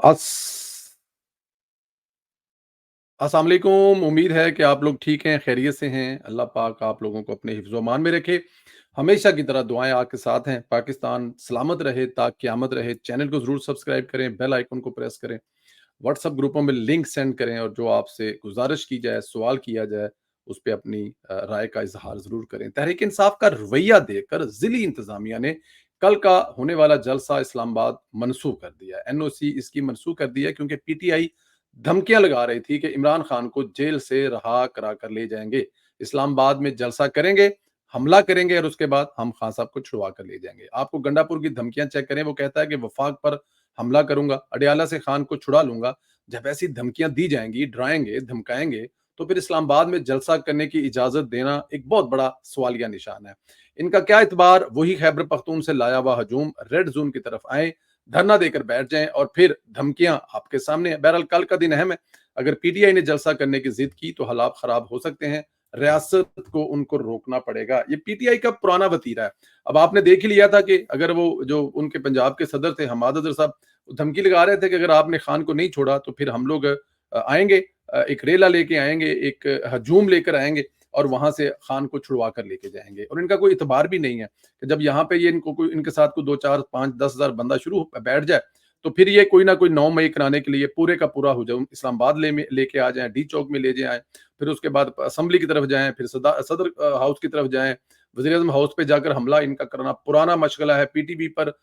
अस अस्सलाम वालेकुम। उम्मीद है कि आप लोग ठीक हैं, खैरियत से हैं। अल्लाह पाक आप लोगों को अपने हिफ्ज़-ओ अमान में रखे। हमेशा की तरह दुआएँ आपके साथ हैं। पाकिस्तान सलामत रहे ता क़यामत रहे। चैनल को ज़रूर सब्सक्राइब करें, बेल आइकन को प्रेस करें, व्हाट्सएप ग्रुपों में लिंक सेंड करें और जो आपसे गुज़ारिश की जाए, सवाल किया जाए, उस पे अपनी राय का इज़हार ज़रूर करें। तहरीक इंसाफ का रवैया देखकर ज़िली इंतज़ामिया ने कल का होने वाला जलसा इस्लामाबाद मनसूख कर दिया है। एनओसी इसकी मनसूख कर दी है क्योंकि पीटीआई धमकियां लगा रही थी कि इमरान खान को जेल से रहा करा कर ले जाएंगे, इस्लामाबाद में जलसा करेंगे, हमला करेंगे और उसके बाद हम खान साहब को छुड़वा कर ले जाएंगे। आपको गंडापुर की धमकियां चेक करें, वो कहता है कि वफाक पर हमला करूंगा, अडियाला से खान को छुड़ा लूंगा। जब ऐसी धमकियां दी जाएंगी, डराएंगे, धमकाएंगे, तो फिर इस्लामाबाद में जलसा करने की इजाजत देना एक बहुत बड़ा सवालिया निशान है। इनका क्या इतबार, वही खैबर पख्तून से लाया हुआ हजूम रेड जोन की तरफ आए, धरना देकर बैठ जाएं और फिर धमकियां आपके सामने है। बहरहाल कल का दिन अहम है। अगर पीटीआई ने जलसा करने की जिद की तो हालात खराब हो सकते हैं। रियासत को उनको रोकना पड़ेगा। ये पीटीआई का पुराना वतीरा है। अब आपने देख ही लिया था कि अगर वो जो उनके पंजाब के सदर थे हमाद अजहर साहब, धमकी लगा रहे थे कि अगर आपने खान को नहीं छोड़ा तो फिर हम लोग आएंगे, एक रेला लेके आएंगे, एक हजूम लेकर आएंगे और वहां से खान को छुड़वा कर लेके जाएंगे। और इनका कोई इतबार भी नहीं है कि जब यहाँ पे ये इनको कोई इनके साथ कोई 2 4 5 10 हज़ार बंदा शुरू बैठ जाए तो फिर ये कोई ना कोई 9 मई कराने के लिए पूरे का पूरा हजूम इस्लामाबाद लेके आ जाए, डी चौक में ले जाए, फिर उसके बाद असम्बली की तरफ जाएं, फिर सदर हाउस की तरफ जाएं, वजीर आजम हाउस पे जाकर हमला इनका करना पुराना मशगला है। पीटीपी पर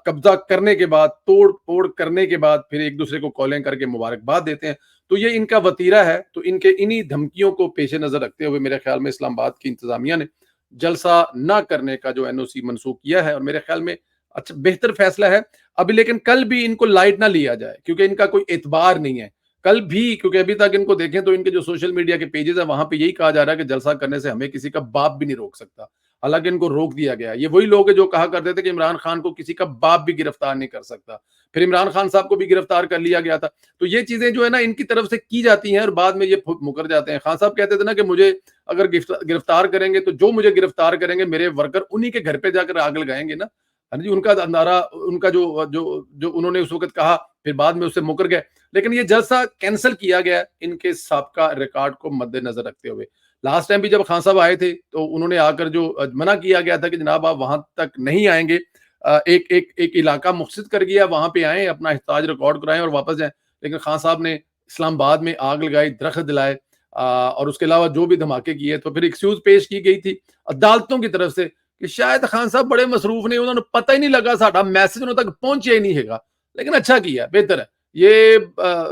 कब्जा करने के बाद, तोड़ फोड़ करने के बाद फिर एक दूसरे को कॉलें करके मुबारकबाद देते हैं। तो ये इनका वतीरा है। तो इनके इन्हीं धमकियों को पेश नजर रखते हुए मेरे ख्याल में इस्लामाबाद की इंतजामिया ने जलसा ना करने का जो एनओसी मनसूख किया है और मेरे ख्याल में अच्छा बेहतर फैसला है। अभी लेकिन कल भी इनको लाइट ना लिया जाए क्योंकि इनका कोई एतबार नहीं है। कल भी, क्योंकि अभी तक इनको देखें तो इनके जो सोशल मीडिया के पेजेस है वहां पे यही कहा जा रहा है कि जलसा करने से हमें किसी का बाप भी नहीं रोक सकता। हालांकि इनको रोक दिया गया। ये वही लोग हैं जो कहा करते थे कि इमरान खान को किसी का बाप भी गिरफ्तार नहीं कर सकता। फिर इमरान खान साहब को भी गिरफ्तार कर लिया गया था। तो ये चीजें जो है ना इनकी तरफ से की जाती हैं और बाद में ये मुकर जाते हैं। खान साहब कहते थे ना कि मुझे अगर गिरफ्तार करेंगे तो जो मुझे गिरफ्तार करेंगे मेरे वर्कर उन्हीं के घर पे जाकर आग लगाएंगे ना। हाँ जी, उनका नारा, उनका जो जो जो उन्होंने उस वक्त कहा, फिर बाद में उससे मुकर गए। लेकिन ये जलसा कैंसिल किया गया इनके साबका रिकॉर्ड को मद्देनजर रखते हुए। लास्ट टाइम भी जब खान साहब आए थे तो उन्होंने आकर जो मना किया गया था कि जनाब आप वहां तक नहीं आएंगे, एक एक एक इलाका मुख्सित कर गया, वहां पे आए, अपना एहतजाज रिकॉर्ड कराएं और वापस जाएं। लेकिन खान साहब ने इस्लामाबाद में आग लगाई, दरख्त दिलाए, और उसके अलावा जो भी धमाके किए। तो फिर एक्सक्यूज पेश की गई थी अदालतों की तरफ से कि शायद खान साहब बड़े मसरूफ ने, उन्होंने पता ही नहीं लगा, साडा मैसेज उन्होंने तक पहुंचे ही नहीं है। लेकिन अच्छा किया, बेहतर है। ये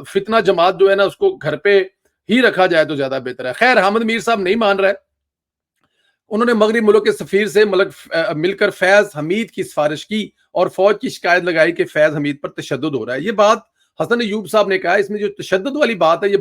फितना जमात जो है ना उसको घर पे ही रखा जाए तो ज्यादा बेहतर है। खैर, हामिद मीर साहब नहीं मान रहे। उन्होंने मगरबी मुल्क के सफीर से मिलकर फैज हमीद की सिफारिश की और फौज की शिकायत लगाई कि फैज हमीद पर तशद्दुद हो रहा है। ये बात हसन अयूब साहब ने कहा। इसमें जो तशद्दुद वाली बात है ये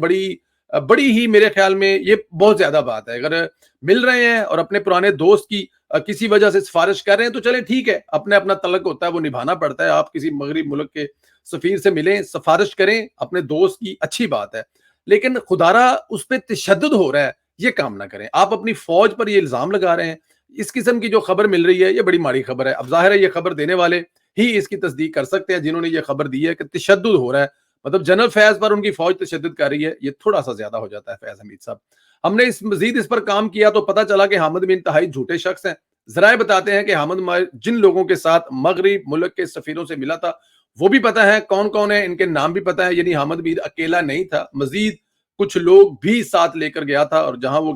बड़ी ही मेरे ख्याल में ये बहुत ज्यादा बात है। अगर मिल रहे हैं और अपने पुराने दोस्त की किसी वजह से सिफारिश कर रहे हैं तो चले, ठीक है, अपने अपना तलक होता है, वो निभाना पड़ता है। आप किसी मगरबी मुल्क के सफीर से मिलें, सिफारिश करें अपने दोस्त की, अच्छी बात है। लेकिन खुदारा उस पर तशद्दुद हो रहा है, ये काम ना करें। आप अपनी फौज पर ये इल्जाम लगा रहे हैं। इस किस्म की जो खबर मिल रही है ये बड़ी माड़ी खबर है। अब जाहिर है ये खबर देने वाले ही इसकी तस्दीक कर सकते हैं जिन्होंने ये खबर दी है कि तशद्दुद हो रहा है, मतलब जनरल फैज पर उनकी फौज तशद्दुद कर रही है। ये थोड़ा सा ज्यादा हो जाता है फैज हमीद साहब। हमने मजीद इस पर काम किया तो पता चला कि हामिद में इंतहाई झूठे शख्स हैं। जराए बताते हैं कि हामिद जिन लोगों के साथ मगरब मुल्क के सफीरों से मिला था वो भी पता है कौन कौन है, इनके नाम भी पता है। यानी हामिद मीर अकेला नहीं था, मजीद कुछ लोग भी साथ लेकर गया था। और जहां वो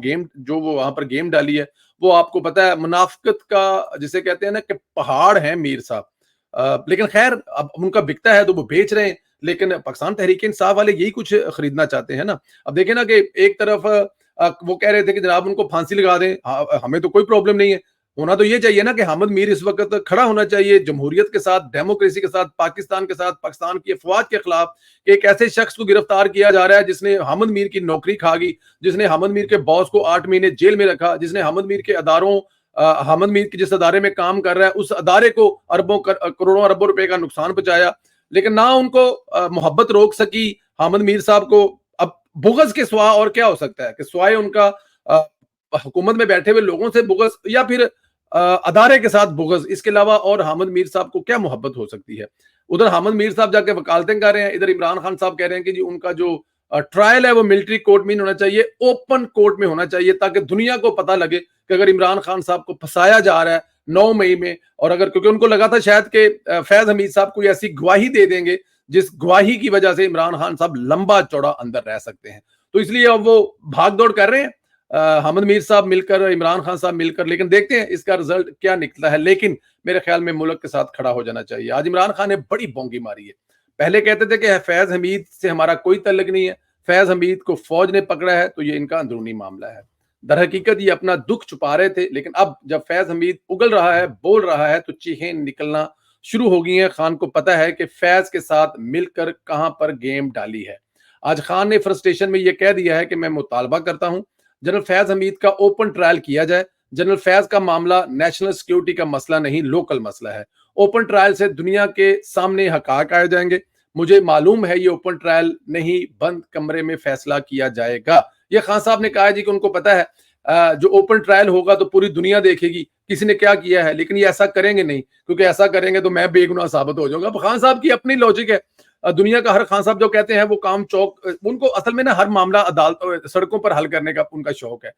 वहां पर गेम डाली है वो आपको पता है, मुनाफिकत का जिसे कहते हैं ना कि पहाड़ है मीर साहब। लेकिन खैर अब उनका बिकता है तो वो बेच रहे हैं। लेकिन पाकिस्तान तहरीक इंसाफ वाले यही कुछ खरीदना चाहते हैं ना। अब देखें ना कि एक तरफ वो कह रहे थे कि जनाब उनको फांसी लगा दें, हमें तो कोई प्रॉब्लम नहीं है। होना तो ये चाहिए ना कि हामिद मीर इस वक्त खड़ा होना चाहिए जमहूरियत के साथ, डेमोक्रेसी के साथ, पाकिस्तान के साथ, पाकिस्तान की अफवाज के खिलाफ। कि एक ऐसे शख्स को गिरफ्तार किया जा रहा है जिसने हामिद मीर की नौकरी खा गई, जिसने हामिद मीर के बॉस को 8 महीने जेल में रखा, जिसने हामिद मीर के हामिद मीर के जिस अदारे में काम कर रहा है उस अदारे को करोड़ों अरबों रुपए का नुकसान पहुंचाया। लेकिन ना उनको मोहब्बत रोक सकी हामिद मीर साहब को। अब बुग़्ज़ के सिवा और क्या हो सकता है कि सिवाय उनका हुकूमत में बैठे हुए लोगों से बुग़्ज़ या फिर अदारे के साथ बुग़्ज़, इसके अलावा और हामिद मीर साहब को क्या मोहब्बत हो सकती है। ادھر حامد میر صاحب جا کے وکالتیں کر رہے ہیں, ادھر عمران خان صاحب کہہ رہے ہیں کہ جی ان کا جو ٹرائل ہے وہ ملٹری کورٹ میں نہیں ہونا چاہیے, اوپن کورٹ میں ہونا چاہیے, تاکہ دنیا کو پتہ لگے کہ اگر عمران خان صاحب کو پھنسایا جا رہا ہے 9 مئی میں, اور اگر کیونکہ ان کو لگا تھا شاید کہ فیض حمید صاحب کوئی ایسی گواہی دے دیں گے جس گواہی کی وجہ سے عمران خان صاحب لمبا چوڑا اندر رہ سکتے ہیں, تو اس لیے اب وہ بھاگ دوڑ کر رہے ہیں حامد میر صاحب مل کر, عمران خان صاحب مل کر, لیکن دیکھتے ہیں اس کا رزلٹ کیا نکلتا ہے. لیکن میرے خیال میں ملک کے ساتھ کھڑا ہو جانا چاہیے. آج عمران خان نے بڑی بونگی ماری ہے. پہلے کہتے تھے کہ فیض حمید سے ہمارا کوئی تعلق نہیں ہے, فیض حمید کو فوج نے پکڑا ہے تو یہ ان کا اندرونی معاملہ ہے. در حقیقت یہ اپنا دکھ چھپا رہے تھے, لیکن اب جب فیض حمید اگل رہا ہے, بول رہا ہے, تو چیخیں نکلنا شروع ہو گئی ہیں. خان کو پتہ ہے کہ فیض کے ساتھ مل کر کہاں پر گیم ڈالی ہے. آج خان نے فرسٹریشن میں یہ کہہ دیا ہے کہ میں مطالبہ کرتا ہوں جنرل فیض حمید کا اوپن ٹرائل کیا جائے. جنرل فیض کا معاملہ نیشنل سیکیورٹی کا مسئلہ نہیں, لوکل مسئلہ ہے. اوپن ٹرائل سے دنیا کے سامنے حقائق آئے جائیں گے. مجھے معلوم ہے یہ اوپن ٹرائل نہیں, بند کمرے میں فیصلہ کیا جائے گا. یہ خان صاحب نے کہا ہے جی کہ ان کو پتہ ہے جو اوپن ٹرائل ہوگا تو پوری دنیا دیکھے گی کسی نے کیا کیا ہے, لیکن یہ ایسا کریں گے نہیں, کیونکہ ایسا کریں گے تو میں بے گناہ ثابت ہو جاؤں گا. خان صاحب کی اپنی لاجک ہے. دنیا کا ہر خان صاحب جو کہتے ہیں وہ کام چوک, ان کو اصل میں نا ہر معاملہ عدالت سڑکوں پر حل کرنے کا ان کا شوق ہے,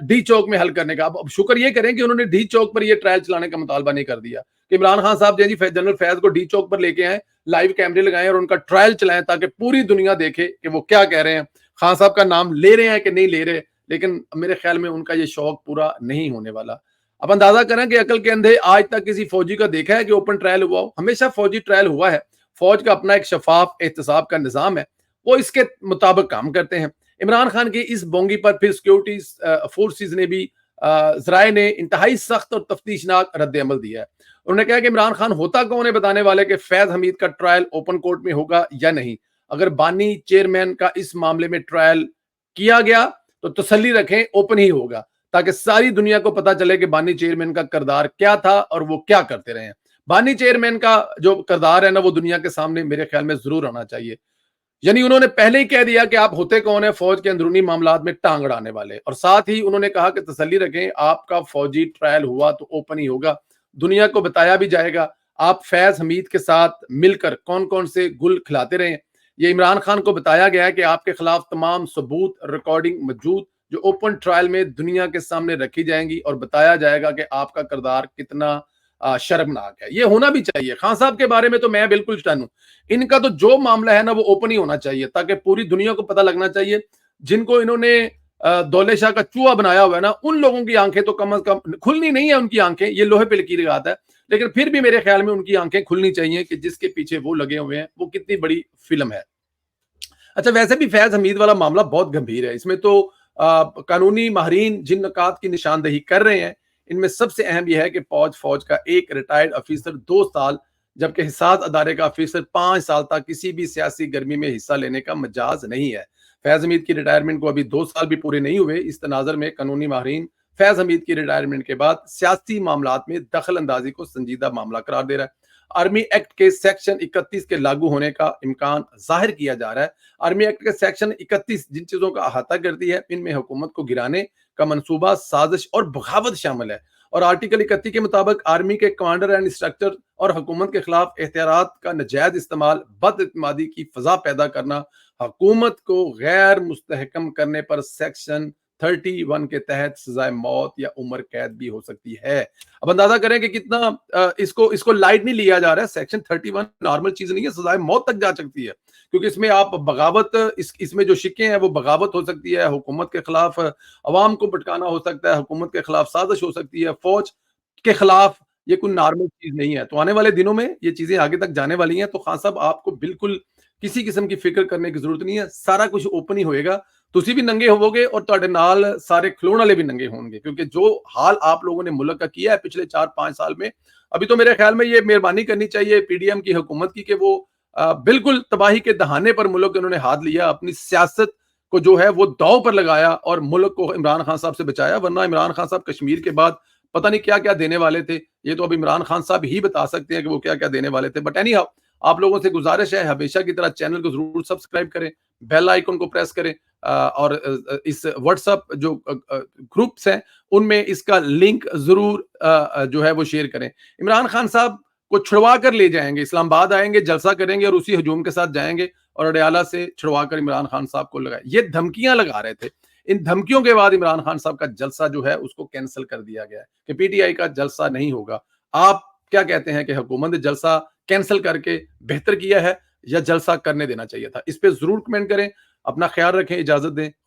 ڈی چوک میں حل کرنے کا. اب شکر یہ کریں کہ انہوں نے ڈی چوک پر یہ ٹرائل چلانے کا مطالبہ نہیں کر دیا کہ عمران خان صاحب جی جنرل فیض کو ڈی چوک پر لے کے آئیں, لائیو کیمرے لگائیں اور ان کا ٹرائل چلائیں تاکہ پوری دنیا دیکھے کہ وہ کیا کہہ رہے ہیں. خان صاحب کا نام لے رہے ہیں کہ نہیں لے رہے, لیکن میرے خیال میں ان کا یہ شوق پورا نہیں ہونے والا. اب اندازہ کریں کہ عقل کے اندھے آج تک کسی فوجی کا دیکھا ہے کہ اوپن ٹرائل ہوا ہو؟ ہمیشہ فوجی ٹرائل ہوا ہے. فوج کا اپنا ایک شفاف احتساب کا نظام ہے, وہ اس کے مطابق کام کرتے ہیں. عمران خان کی اس بونگی پر پھر سیکیورٹی فورسز نے بھی ذرائع نے انتہائی سخت اور تفتیشناک رد عمل دیا ہے. انہوں نے کہا کہ عمران خان ہوتا کون ہے بتانے والے کہ فیض حمید کا ٹرائل اوپن کورٹ میں ہوگا یا نہیں. اگر بانی چیئرمین کا اس معاملے میں ٹرائل کیا گیا تو تسلی رکھیں اوپن ہی ہوگا, تاکہ ساری دنیا کو پتا چلے کہ بانی چیئرمین کا کردار کیا تھا اور وہ کیا کرتے رہے ہیں. بانی چیئرمین کا جو کردار ہے نا وہ دنیا کے سامنے میرے خیال میں ضرور آنا چاہیے. یعنی انہوں نے پہلے ہی کہہ دیا کہ آپ ہوتے کون ہیں فوج کے اندرونی معاملات میں ٹانگ اڑانے والے, اور ساتھ ہی انہوں نے کہا کہ تسلی رکھیں آپ کا فوجی ٹرائل ہوا تو اوپن ہی ہوگا, دنیا کو بتایا بھی جائے گا آپ فیض حمید کے ساتھ مل کر کون کون سے گل کھلاتے رہے ہیں. یہ عمران خان کو بتایا گیا ہے کہ آپ کے خلاف تمام ثبوت ریکارڈنگ موجود جو اوپن ٹرائل میں دنیا کے سامنے رکھی جائیں گی, اور بتایا جائے گا کہ آپ کا کردار کتنا شرمناک ہے. یہ ہونا بھی چاہیے. خان صاحب کے بارے میں تو میں بالکل ٹن ہوں, ان کا تو جو معاملہ ہے نا وہ اوپن ہی ہونا چاہیے, تاکہ پوری دنیا کو پتہ لگنا چاہیے. جن کو انہوں نے دولے شاہ کا چوہا بنایا ہوا ہے نا, ان لوگوں کی آنکھیں تو کم از کم کھلنی نہیں ہے. ان کی آنکھیں, یہ لوہے پہ لکیر لگاتا ہے, لیکن پھر بھی میرے خیال میں ان کی آنکھیں کھلنی چاہیے کہ جس کے پیچھے وہ لگے ہوئے ہیں وہ کتنی بڑی فلم ہے. اچھا, ویسے بھی فیض حمید والا معاملہ بہت گمبھیر ہے. اس میں تو قانونی ماہرین جن نکات کی نشاندہی کر رہے ہیں, ان میں سب سے اہم یہ ہے کہ فوج کا ایک ریٹائرڈ افیسر 2 سال, جبکہ حساس ادارے کا افیسر 5 سال تک کسی بھی سیاسی گرمی میں حصہ لینے کا مجاز نہیں ہے. فیض حمید کی ریٹائرمنٹ کو ابھی 2 سال بھی پورے نہیں ہوئے. اس تناظر میں قانونی ماہرین فیض حمید کی ریٹائرمنٹ کے بعد سیاسی معاملات میں دخل اندازی کو سنجیدہ معاملہ قرار دے رہا ہے. آرمی ایکٹ کے سیکشن 31 کے لاگو ہونے کا امکان ظاہر کیا جا رہا ہے. آرمی ایکٹ کے سیکشن 31 جن چیزوں کا احاطہ کرتی ہے, ان میں حکومت کو گرانے کا منصوبہ, سازش اور بغاوت شامل ہے. اور آرٹیکل 31 کے مطابق آرمی کے کمانڈر اینڈ انسٹرکٹر اور حکومت کے خلاف اختیارات کا ناجائز استعمال, بد اعتمادی کی فضا پیدا کرنا, حکومت کو غیر مستحکم کرنے پر سیکشن 31 کے تحت سزائے موت یا عمر قید بھی ہو سکتی ہے. اب اندازہ کریں کہ کتنا اس کو لائٹ نہیں لیا جا رہا ہے. سیکشن 31 نارمل چیز نہیں ہے, سزائے موت تک جا سکتی ہے, کیونکہ اس میں آپ بغاوت, اس میں جو شکیں ہیں وہ بغاوت ہو سکتی ہے, حکومت کے خلاف عوام کو بھٹکانا ہو سکتا ہے, حکومت کے خلاف سازش ہو سکتی ہے, فوج کے خلاف. یہ کوئی نارمل چیز نہیں ہے. تو آنے والے دنوں میں یہ چیزیں آگے تک جانے والی ہیں. تو خان صاحب آپ کو بالکل کسی قسم کی فکر کرنے کی ضرورت نہیں ہے, سارا کچھ اوپن ہی ہوئے گا. تسی بھی ننگے ہوو گے اور تہاڈے نال سارے کھلون والے بھی ننگے ہون گے, کیونکہ جو حال آپ لوگوں نے ملک کا کیا ہے پچھلے 4-5 سال میں, ابھی تو میرے خیال میں یہ مہربانی کرنی چاہیے پی ڈی ایم کی حکومت کی کہ وہ بالکل تباہی کے دہانے پر ملک انہوں نے ہاتھ لیا, اپنی سیاست کو جو ہے وہ داؤ پر لگایا اور ملک کو عمران خان صاحب سے بچایا. ورنہ عمران خان صاحب کشمیر کے بعد پتہ نہیں کیا کیا دینے والے تھے. یہ تو اب عمران خان صاحب ہی بتا سکتے ہیں کہ وہ کیا کیا دینے والے تھے. بٹ اینی ہاؤ, آپ لوگوں سے گزارش ہے ہمیشہ کی طرح چینل کو ضرور سبسکرائب کریں, بیل آئیکن کو پریس کریں, اور اس واٹس ایپ جو گروپس ہیں ان میں اس کا لنک ضرور جو ہے وہ شیئر کریں. عمران خان صاحب को छुड़वा कर ले जाएंगे, इस्लामाबाद आएंगे, जलसा करेंगे और उसी हजूम के साथ जाएंगे और अडयाला से छुड़वा कर इमरान खान साहब को लगाए। ये धमकियां लगा रहे थे। इन धमकियों के बाद इमरान खान साहब का जलसा जो है उसको कैंसिल कर दिया गया है कि पीटीआई का जलसा नहीं होगा। आप क्या कहते हैं कि हुकूमत ने जलसा कैंसिल करके बेहतर किया है या जलसा करने देना चाहिए था? इस पे जरूर कमेंट करें। अपना ख्याल रखें, इजाजत दें।